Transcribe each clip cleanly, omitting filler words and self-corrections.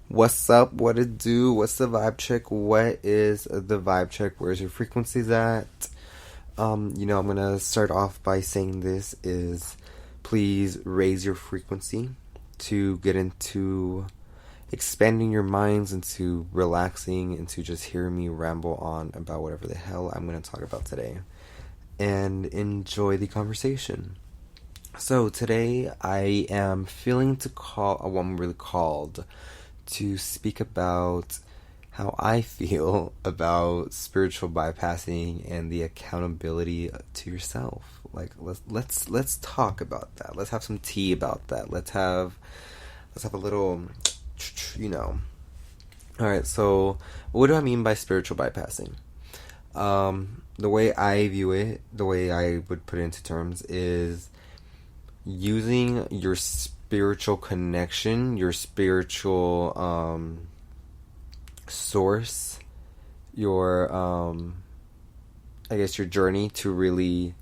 What's up? What it do? What's the vibe check? What is the vibe check? Where's your frequencies at? I'm gonna start off by saying this is please raise your frequency to get into expanding your minds, into relaxing, into just hearing me ramble on about whatever the hell I'm gonna talk about today. And enjoy the conversation. So today I am feeling to call, I'm really called to speak about how I feel about spiritual bypassing and the accountability to yourself. Like let's talk about that. Let's have some tea about that. Let's have a little, All right. So what do I mean by spiritual bypassing? The way I view it, the way I would put it into terms is using your spiritual connection, your spiritual source, your I guess your journey to really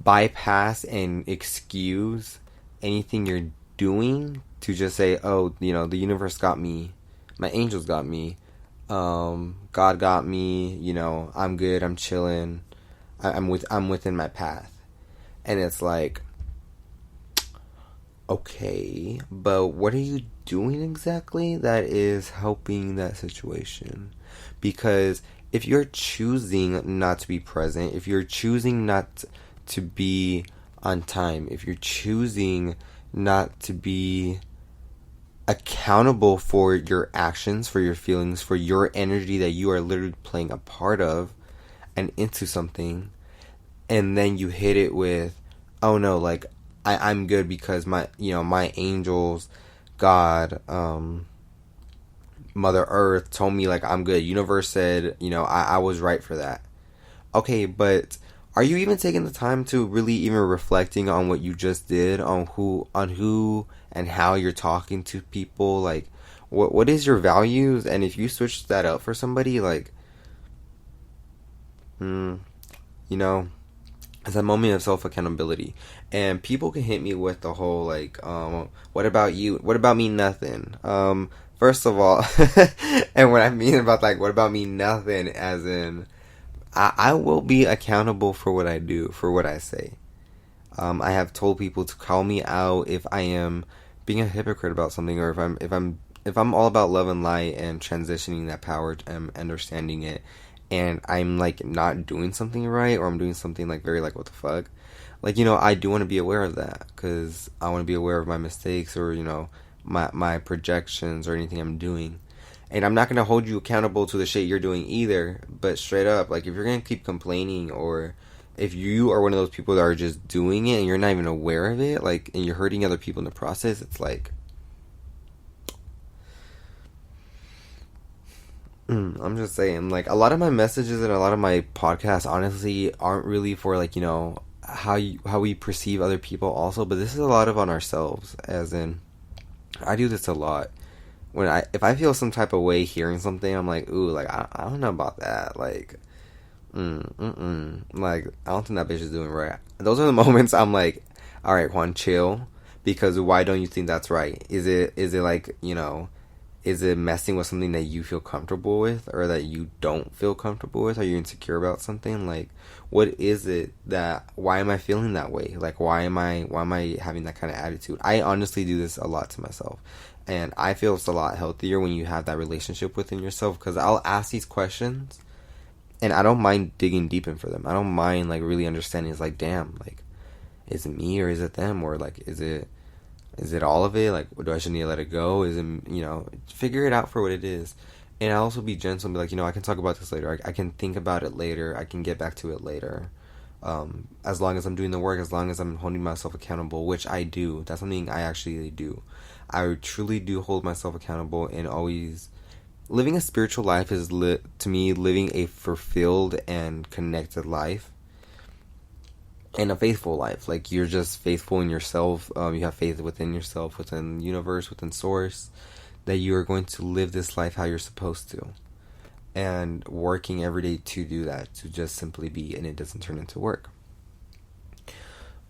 bypass and excuse anything you're doing, to just say, oh, the universe got me, my angels got me, God got me, I'm good, I'm chilling, I'm within my path. And it's like, okay, but what are you doing exactly that is helping that situation? Because if you're choosing not to be present, if you're choosing not to be on time, if you're choosing not to be accountable for your actions, for your feelings, for your energy that you are literally playing a part of and into something, and then you hit it with, oh no, like, I'm good because my angels, God, Mother Earth told me, like, I'm good. Universe said, I was right for that. Okay, but are you even taking the time to really even reflecting on what you just did, on who and how you're talking to people? Like, what is your values? And if you switch that up for somebody, like, it's a moment of self-accountability. And people can hit me with the whole, like, what about you? What about me? Nothing. First of all, and what I mean about, like, what about me? Nothing, as in, I will be accountable for what I do, for what I say. I have told people to call me out if I am being a hypocrite about something, or if I'm all about love and light and transitioning that power and understanding it, and I'm, like, not doing something right, or I'm doing something, like, very, like, what the fuck? Like, I do want to be aware of that, because I want to be aware of my mistakes, or, my projections, or anything I'm doing. And I'm not going to hold you accountable to the shit you're doing either, but straight up, like, if you're going to keep complaining, or if you are one of those people that are just doing it, and you're not even aware of it, like, and you're hurting other people in the process, it's like, I'm just saying, like, a lot of my messages and a lot of my podcasts honestly aren't really for, like, how we perceive other people also, but this is a lot of on ourselves, as in, I do this a lot. If I feel some type of way hearing something, I'm like, ooh, like, I don't know about that, like, like, I don't think that bitch is doing right. Those are the moments I'm like, alright, Juan, chill, because why don't you think that's right? Is it like, is it messing with something that you feel comfortable with, or that you don't feel comfortable with? Are you insecure about something? Like, what is it why am I feeling that way? Like, why am I having that kind of attitude? I honestly do this a lot to myself. And I feel it's a lot healthier when you have that relationship within yourself, because I'll ask these questions, and I don't mind digging deep in for them. I don't mind, like, really understanding. It's like, damn, like, is it me or is it them? Or, like, is it all of it? Like, do I just need to let it go? Is it, figure it out for what it is. And I'll also be gentle and be like, I can talk about this later. I can think about it later. I can get back to it later. As long as I'm doing the work, as long as I'm holding myself accountable, which I do. That's something I actually do. I truly do hold myself accountable, and always living a spiritual life is to me living a fulfilled and connected life, and a faithful life. Like, you're just faithful in yourself. You have faith within yourself, within the universe, within source, that you are going to live this life how you're supposed to, and working every day to do that, to just simply be, and it doesn't turn into work.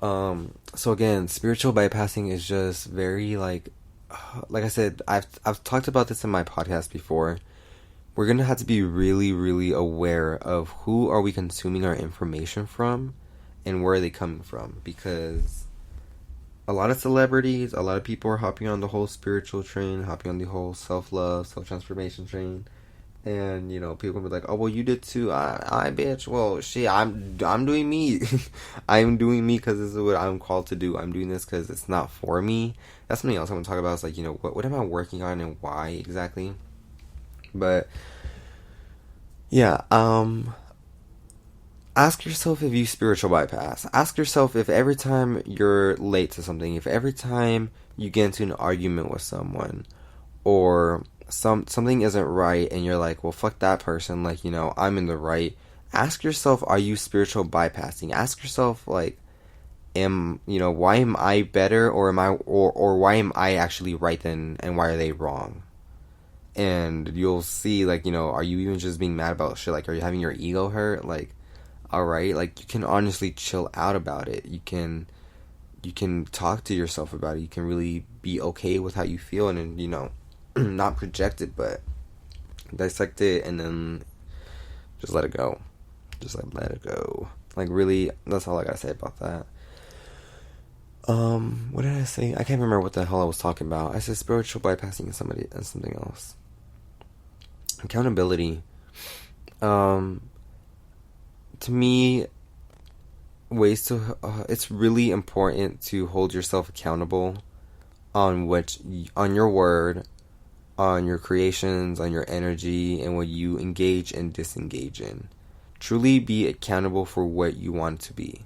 So again, spiritual bypassing is just very like I said, I've talked about this in my podcast before. We're gonna have to be really, really aware of who are we consuming our information from, and where are they coming from, because a lot of celebrities, a lot of people are hopping on the whole spiritual train, hopping on the whole self-love, self-transformation train. And, people will be like, oh, well, you did too. I bitch. Well, shit, I'm doing me. I'm doing me because this is what I'm called to do. I'm doing this because it's not for me. That's something else I want to talk about. It's like, what am I working on and why exactly? But, yeah, ask yourself if you spiritual bypass. Ask yourself if every time you're late to something, if every time you get into an argument with someone, or something isn't right, and you're like, well, fuck that person, like, I'm in the right. Ask yourself, are you spiritual bypassing? Ask yourself, like, why am I better, or am I, or why am I actually right then, and why are they wrong? And you'll see, like, are you even just being mad about shit? Like, are you having your ego hurt? Like, alright, like, you can honestly chill out about it. You can talk to yourself about it. You can really be okay with how you feel, and not project it, but dissect it, and then just let it go. Just let it go. Like, really, that's all I gotta say about that. What did I say? I can't remember what the hell I was talking about. I said spiritual bypassing and something else. Accountability. To me, it's really important to hold yourself accountable on your word, on your creations, on your energy, and what you engage and disengage in. Truly be accountable for what you want to be.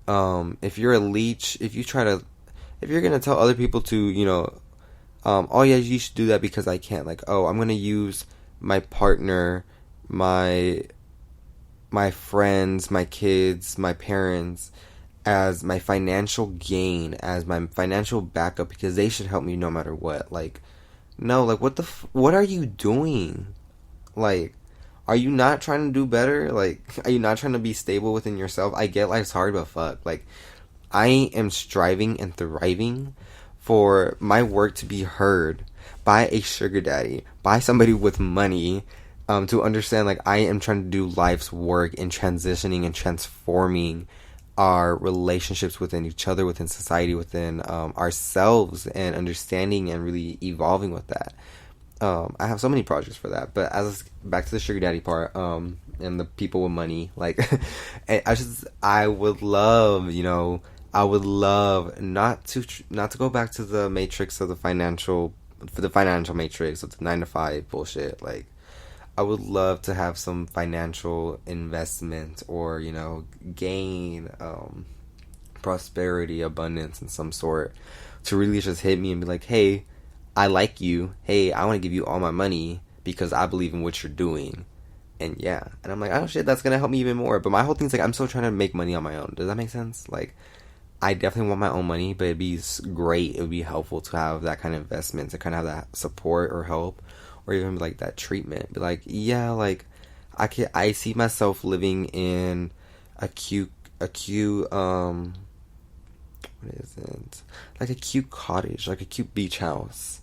If you're a leech, if you're gonna tell other people to, oh yeah, you should do that because I can't. Like, oh, I'm gonna use my partner, my friends, my kids, my parents as my financial gain, as my financial backup, because they should help me no matter what. Like, no, like, what are you doing? Like, are you not trying to do better? Like, are you not trying to be stable within yourself? I get life's hard, but fuck. Like, I am striving and thriving for my work to be heard by a sugar daddy, by somebody with money, to understand, like, I am trying to do life's work in transitioning and transforming our relationships within each other, within society, within ourselves, and understanding and really evolving with that. I have so many projects for that, but back to the sugar daddy part, and the people with money, like, I would love not to go back to the matrix of the financial matrix of the 9 to 5 bullshit. Like, I would love to have some financial investment, or, gain, prosperity, abundance in some sort, to really just hit me and be like, hey, I like you. Hey, I want to give you all my money because I believe in what you're doing. And yeah. And I'm like, oh shit, that's going to help me even more. But my whole thing's like, I'm still trying to make money on my own. Does that make sense? Like, I definitely want my own money, but it'd be great. It would be helpful to have that kind of investment, to kind of have that support or help, or even like that treatment. Be like, yeah, like, I see myself living in a cute, what is it? Like a cute cottage, like a cute beach house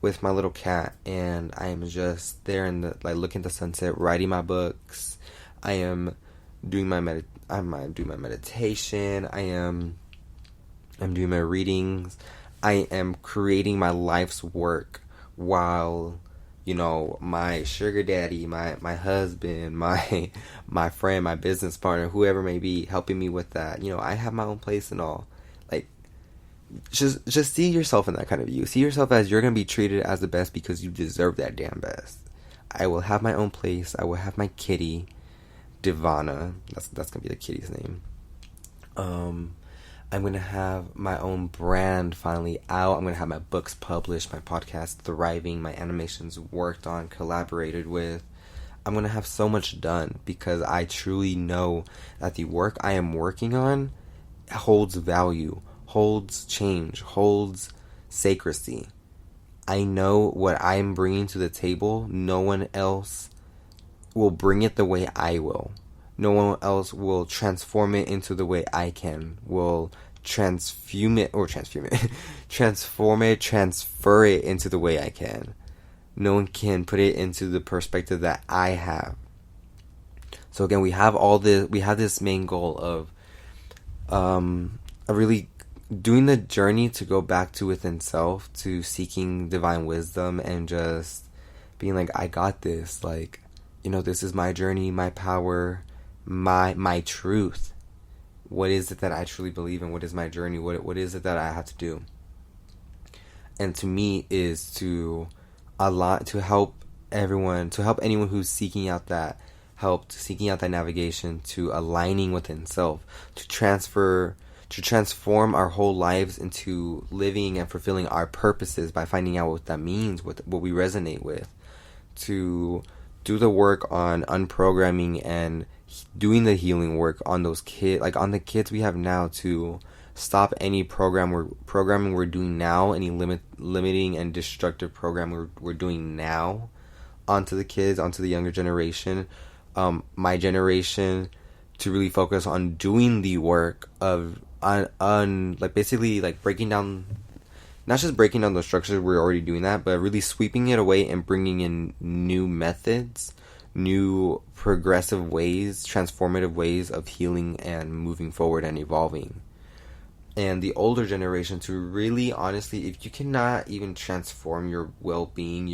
with my little cat, and I am just there in the, like, looking at the sunset, writing my books. I am doing my meditation. I'm doing my readings. I am creating my life's work while, my sugar daddy, my husband, my friend, my business partner, whoever may be helping me with that. I have my own place and all. Like, just see yourself in that kind of view. See yourself as you're going to be treated as the best because you deserve that damn best. I will have my own place. I will have my kitty, Divana. That's going to be the kitty's name. I'm going to have my own brand finally out. I'm going to have my books published, my podcast thriving, my animations worked on, collaborated with. I'm going to have so much done because I truly know that the work I am working on holds value, holds change, holds sacredcy. I know what I'm bringing to the table. No one else will bring it the way I will. No one else will transform it into the way I can. Will transform it, transfer it into the way I can. No one can put it into the perspective that I have. So again, we have this main goal of really doing the journey to go back to within self, to seeking divine wisdom and just being like, I got this. Like, this is my journey, my power, my truth. What is it that I truly believe in? What is my journey? What is it that I have to do? And to me is to help anyone who's seeking out that help, seeking out that navigation, to aligning within self, to transform our whole lives into living and fulfilling our purposes by finding out what that means, what we resonate with, to do the work on unprogramming and doing the healing work on those kids, like on the kids we have now, to stop any programming we're doing now, any limiting and destructive program we're doing now onto the kids, onto the younger generation, my generation, to really focus on doing the work of basically breaking down, not just breaking down the structures, we're already doing that, but really sweeping it away and bringing in new methods, new progressive ways, transformative ways of healing and moving forward and evolving. And the older generation to really, honestly, if you cannot even transform your well-being,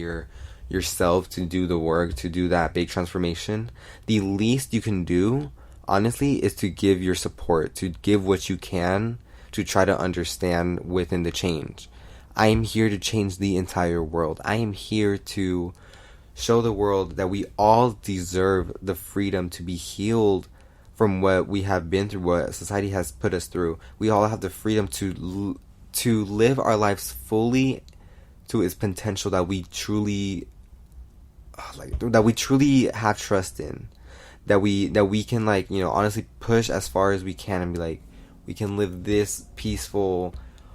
yourself, to do the work, to do that big transformation, the least you can do, honestly, is to give your support, to give what you can, to try to understand within the change. I am here to change the entire world. I am here to show the world that we all deserve the freedom to be healed from what we have been through, what society has put us through. We all have the freedom to live our lives fully to its potential, that we truly have trust in, that we can honestly push as far as we can and be like, we can live this peaceful,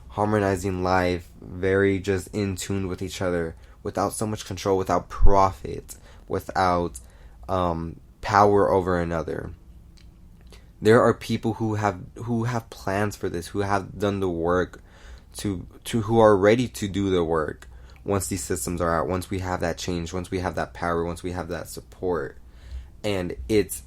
harmonizing life, very just in tune with each other, without so much control, without profit, without power over another. There are people who have plans for this, who have done the work, who are ready to do the work once these systems are out, once we have that change, once we have that power, once we have that support. And it's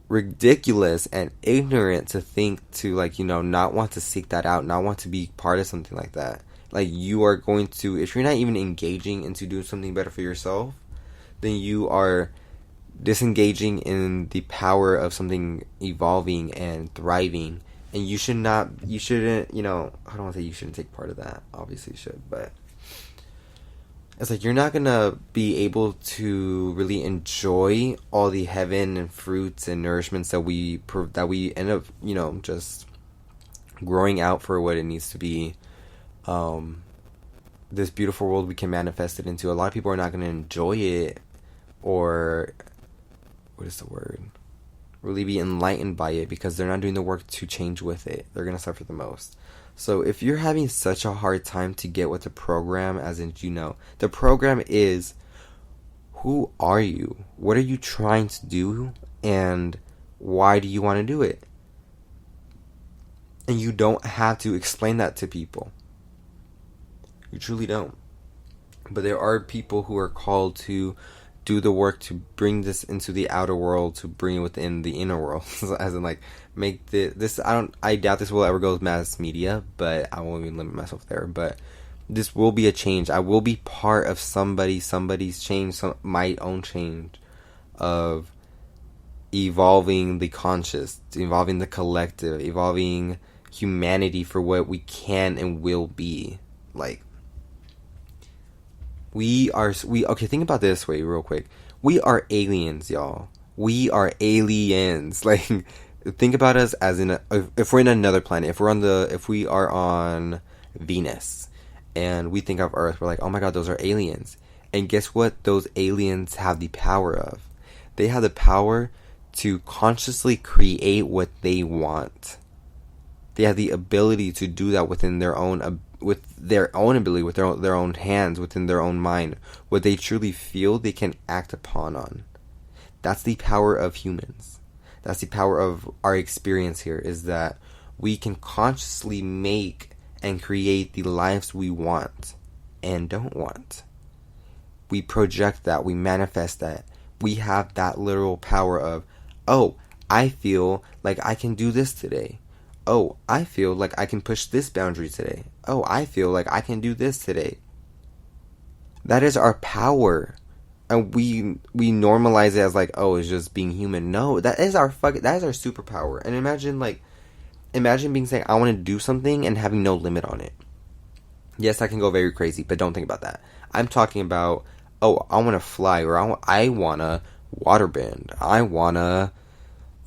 ridiculous and ignorant to think to not want to seek that out, not want to be part of something like that. Like, you are going to, if you're not even engaging into doing something better for yourself, then you are disengaging in the power of something evolving and thriving. And you shouldn't, I don't want to say you shouldn't take part of that. Obviously you should, but it's like, you're not gonna be able to really enjoy all the heaven and fruits and nourishments that we end up, just growing out for what it needs to be. This beautiful world we can manifest it into. A lot of people are not gonna enjoy it, or what is the word? Really be enlightened by it, because they're not doing the work to change with it. They're gonna suffer the most. So if you're having such a hard time to get with the program, as in, the program is, who are you? What are you trying to do? And why do you want to do it? And you don't have to explain that to people. You truly don't. But there are people who are called to do the work to bring this into the outer world, to bring it within the inner world. As in, make this. I doubt this will ever go with mass media, but I won't even limit myself there. But this will be a change. I will be part of somebody's change, my own change, of evolving the conscious, evolving the collective, evolving humanity for what we can and will be. Okay, think about this way real quick. We are aliens, y'all. We are aliens. Think about us as if we're in another planet. If we are on Venus, and we think of Earth, we're like, oh my god, those are aliens. And guess what? Those aliens have the power of. They have the power to consciously create what they want. They have the ability to do that within their own ability, with their own hands, within their own mind. What they truly feel, they can act upon on. That's the power of humans. That's the power of our experience here, is that we can consciously make and create the lives we want and don't want. We project that, we manifest that. We have that literal power of, oh, I feel like I can do this today. Oh, I feel like I can push this boundary today. Oh, I feel like I can do this today. That is our power. And we normalize it as like, oh, it's just being human. No, that is our superpower. And imagine being saying, I want to do something and having no limit on it. Yes, I can go very crazy, but don't think about that. I'm talking about, oh, I want to fly, or I want to waterbend. I want to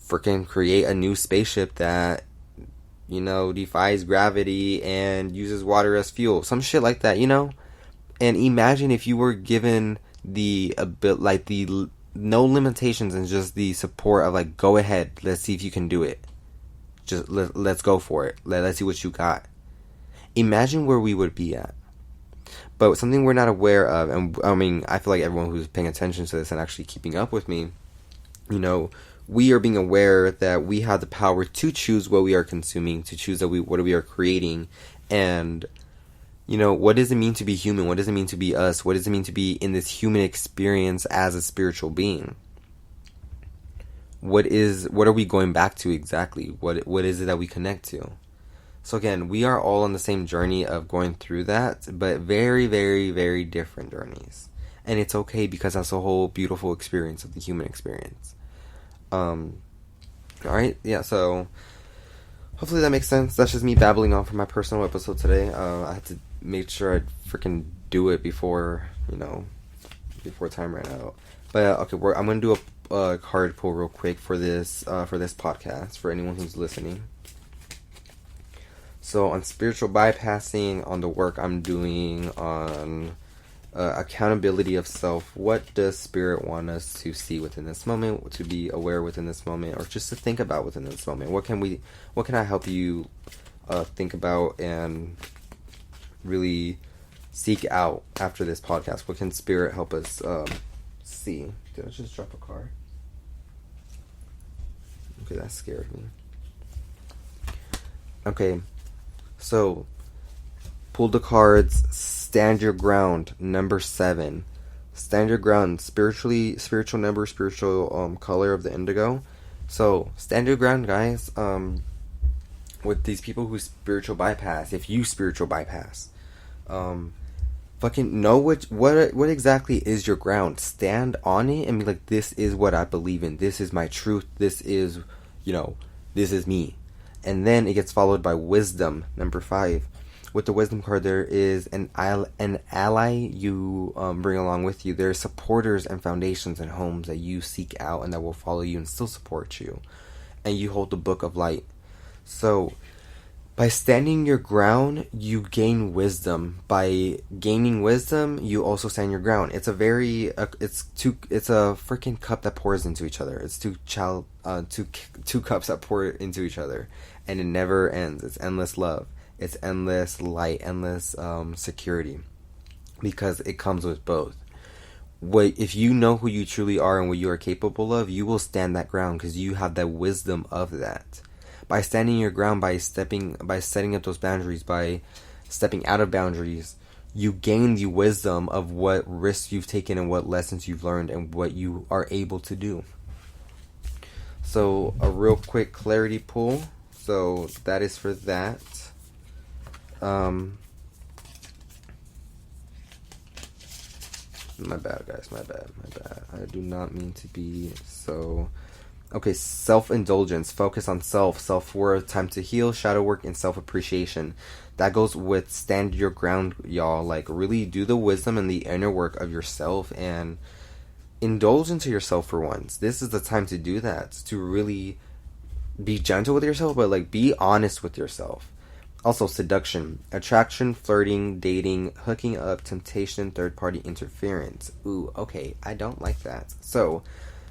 freaking create a new spaceship that, defies gravity and uses water as fuel. Some shit like that, And imagine if you were given the no limitations and just the support of like, go ahead, let's see if you can do it. Just let's go for it. Let's see what you got. Imagine where we would be at. But something we're not aware of, and I mean, I feel like everyone who's paying attention to this and actually keeping up with me, we are being aware that we have the power to choose what we are consuming, to choose what we are creating, and what does it mean to be human? What does it mean to be us? What does it mean to be in this human experience as a spiritual being? What are we going back to exactly? What is it that we connect to? So again, we are all on the same journey of going through that, but very, very, very different journeys. And it's okay, because that's a whole beautiful experience of the human experience. Alright, yeah, so hopefully that makes sense. That's just me babbling on for my personal episode today. I had to make sure I freaking do it before time ran out. But okay, I'm gonna do a card pull real quick for this podcast for anyone who's listening. So on spiritual bypassing, on the work I'm doing on accountability of self, what does Spirit want us to see within this moment, to be aware within this moment, or just to think about within this moment? What can I help you think about and really seek out after this podcast? What can Spirit help us see? Did I just drop a card? Okay, that scared me. Okay, so pull the cards. Stand your ground, number 7. Stand your ground, spiritual number, spiritual color of the indigo. So stand your ground, guys. With these people who spiritual bypass, if you spiritual bypass, fucking know what exactly is your ground. Stand on it and be like, this is what I believe in. This is my truth. This is, this is me. And then it gets followed by wisdom, number 5. With the wisdom card, there is an ally you bring along with you. There are supporters and foundations and homes that you seek out and that will follow you and still support you. And you hold the book of light. So by standing your ground, you gain wisdom. By gaining wisdom, you also stand your ground. It's a freaking cup that pours into each other. It's two cups that pour into each other, and it never ends. It's endless love. It's endless light, endless security, because it comes with both. If you know who you truly are and what you are capable of, you will stand that ground because you have that wisdom of that. By standing your ground, by setting up those boundaries, by stepping out of boundaries, you gain the wisdom of what risks you've taken and what lessons you've learned and what you are able to do. So a real quick clarity pull. So that is for that. My bad, guys. My bad. I do not mean to be so. Okay, self-indulgence, focus on self-worth, time to heal, shadow work, and self-appreciation. That goes with stand your ground, y'all. Like, really do the wisdom and the inner work of yourself and indulge into yourself for once. This is the time to do that, to really be gentle with yourself, but like be honest with yourself. Also, seduction, attraction, flirting, dating, hooking up, temptation, third party interference. Ooh, okay, I don't like that. So,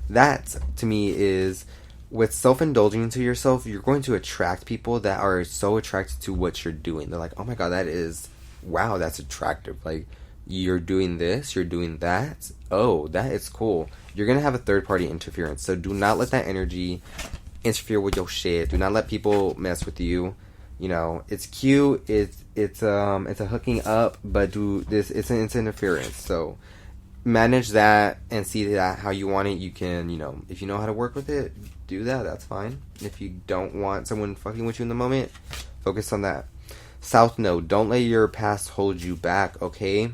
that to me is with self indulging to yourself, you're going to attract people that are so attracted to what you're doing. They're like, oh my god, that is, wow, that's attractive. Like, you're doing this, you're doing that. Oh, that is cool. You're going to have a third party interference. So, do not let that energy interfere with your shit. Do not let people mess with you. You know, it's cute. It's a hooking up, but it's an interference. So manage that and see that how you want it. You can, you know, if you know how to work with it, do that. That's fine. If you don't want someone fucking with you in the moment, focus on that. South node. Don't let your past hold you back. Okay.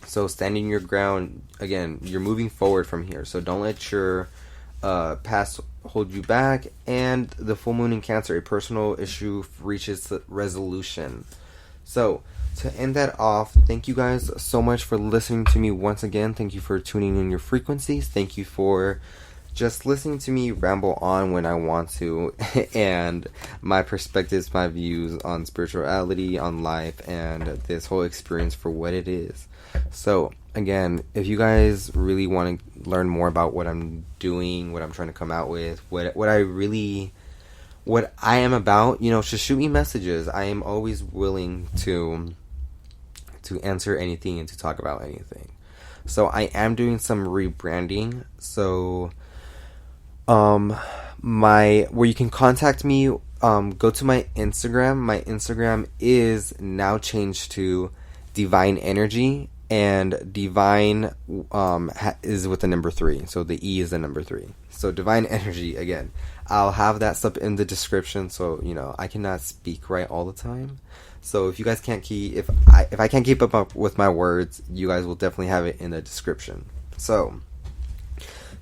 So standing your ground again. You're moving forward from here. So don't let your past hold you back. And the full moon in Cancer, a personal issue reaches resolution. So to end that off, thank you guys so much for listening to me once again. Thank you for tuning in your frequencies. Thank you for just listening to me ramble on when I want to, and my perspectives, my views on spirituality, on life, and this whole experience for what it is. So again, if you guys really want to learn more about what I'm doing, what I'm trying to come out with, what I am about, you know, just shoot me messages. I am always willing to answer anything and to talk about anything. So I am doing some rebranding. So where you can contact me, go to my Instagram. My Instagram is now changed to Divine Energy, and Divine is with the number 3. So the E is the number 3. So Divine Energy, again, I'll have that stuff in the description. So, you know, I cannot speak right all the time. So if you guys can't if I can't keep up with my words, you guys will definitely have it in the description. So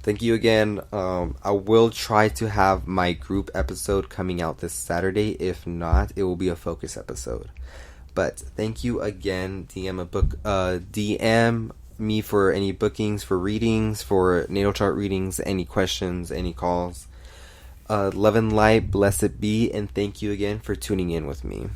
thank you again. I will try to have my group episode coming out this Saturday. If not, it will be a focus episode. But thank you again. DM me for any bookings, for readings, for natal chart readings, any questions, any calls. Love and light, blessed be, and thank you again for tuning in with me.